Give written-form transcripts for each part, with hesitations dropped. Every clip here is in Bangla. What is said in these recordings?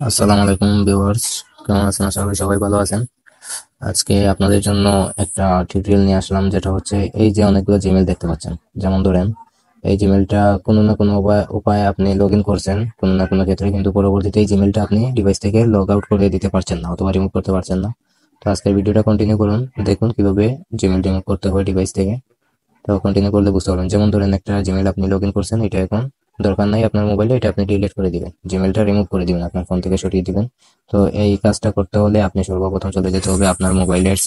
আসসালামু আলাইকুম ভিউয়ার্স, কেমন আছেন? আশা করি সবাই ভালো আছেন। আজকে আপনাদের জন্য একটা টিউটোরিয়াল নিয়ে আসলাম, যেটা হচ্ছে এই যে অনেকগুলো জিমেল দেখতে পাচ্ছেন। যেমন ধরেন এই জিমেলটা কোনো না কোনো উপায়ে আপনি লগ ইন করছেন কোনো না কোনো ক্ষেত্রে, কিন্তু পরবর্তীতে এই জিমেলটা আপনি ডিভাইস থেকে লগ আউট করে দিতে পারছেন না অথবা রিমুভ করতে পারছেন না। তো আজকের ভিডিওটা কন্টিনিউ করুন, দেখুন কিভাবে জিমেল রিমুভ করতে হয় ডিভাইস থেকে। তো কন্টিনিউ করলে বুঝতে পারবেন। যেমন ধরেন একটা জিমেল আপনি লগ ইন করছেন, এটা এখন দরকার নাই আপনার মোবাইলে, এটা আপনি ডিলিট করে দিবেন, জিমেলটা রিমুভ করে দিবেন, আপনার ফোন থেকে সরিয়ে দিবেন। তো এই কাজটা করতে হলে আপনি সর্বপ্রথম চলে যেতে হবে আপনার মোবাইলের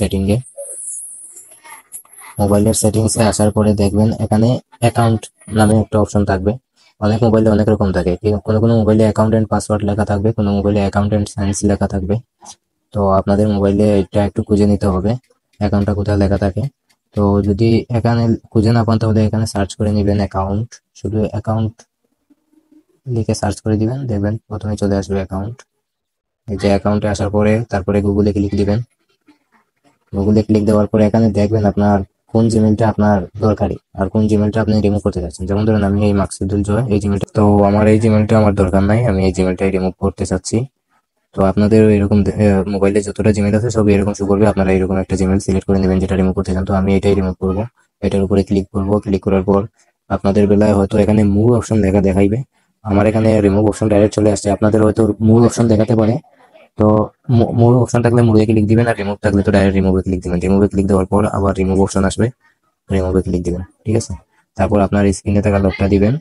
সেটিংসে আসার পরে দেখবেন এখানে অ্যাকাউন্ট নামে একটা অপশন থাকবে। অনেক মোবাইলে অনেক রকম থাকে, কোনো কোনো মোবাইলে অ্যাকাউন্ট এন্ড পাসওয়ার্ড লেখা থাকবে, কোনো মোবাইলে অ্যাকাউন্ট এন্ড সায়েন্স লেখা থাকবে। তো আপনাদের মোবাইলে এটা একটু খুঁজে নিতে হবে অ্যাকাউন্টটা কোথায় লেখা থাকে। তো যদি এখানে খুঁজে না পান তাহলে এখানে সার্চ করে নেবেন অ্যাকাউন্ট, শুধু অ্যাকাউন্ট লিখে সার্চ করে দিবেন, দেখবেন প্রথমে চলে আসবে অ্যাকাউন্ট। এই যে অ্যাকাউন্টে আসার পরে তারপরে গুগলে ক্লিক দিবেন। গুগলে ক্লিক দেওয়ার পরে এখানে দেখবেন আপনার কোন জিমেলটা আপনার দরকারি আর কোন জিমেলটা আপনি রিমুভ করতে চাচ্ছেন। যেমন ধরেন আমি এই মাকসুদুল জয় এই জিমেলটা, তো আমার এই জিমেলটা আমার দরকার নাই, আমি এই জিমেলটাই রিমুভ করতে চাচ্ছি। তো আপনাদের এরকম মোবাইলে যতটা জিমেল আছে সবই এরকম শো করবে, আপনারা এরকম একটা জিমেল সিলেক্ট করে নেবেন যেটা রিমুভ করতে চান। তো আমি এটাই রিমুভ করবো, এটার উপরে ক্লিক করব। ক্লিক করার পর আপনাদের বেলায় হয়তো এখানে মুভ অপশন দেখাইবে, আমার এখানে রিমুভ অপশন ডাইরেক্ট চলে আসছে। আপনাদের হয়তো মুভ অপশন দেখাতে পারে। তো মুভ অপশন থাকলে মুভে ক্লিক দিবেন, আর রিমুভ থাকলে তো ডাইরেক্ট রিমুভে ক্লিক দিবেন। রিমুভে ক্লিক দেওয়ার পর আবার রিমুভ অপশন আসবে, রিমুভে ক্লিক দিবেন, ঠিক আছে। তারপর আপনার স্ক্রিনে থাকা লকটা দিবেন,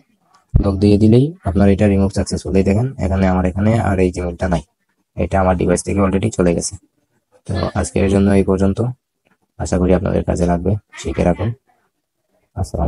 লক দিয়ে দিলেই আপনার এটা রিমুভ সাকসেসফুল। এই দেখেন এখানে আমার এখানে আর এই জিমেলটা নাই, এটা আমার ডিভাইস থেকে অলরেডি চলে গেছে। তো আজকের জন্য এই পর্যন্ত, আশা করি আপনাদের কাজে লাগবে, শিখে রাখুন। আসসালাম।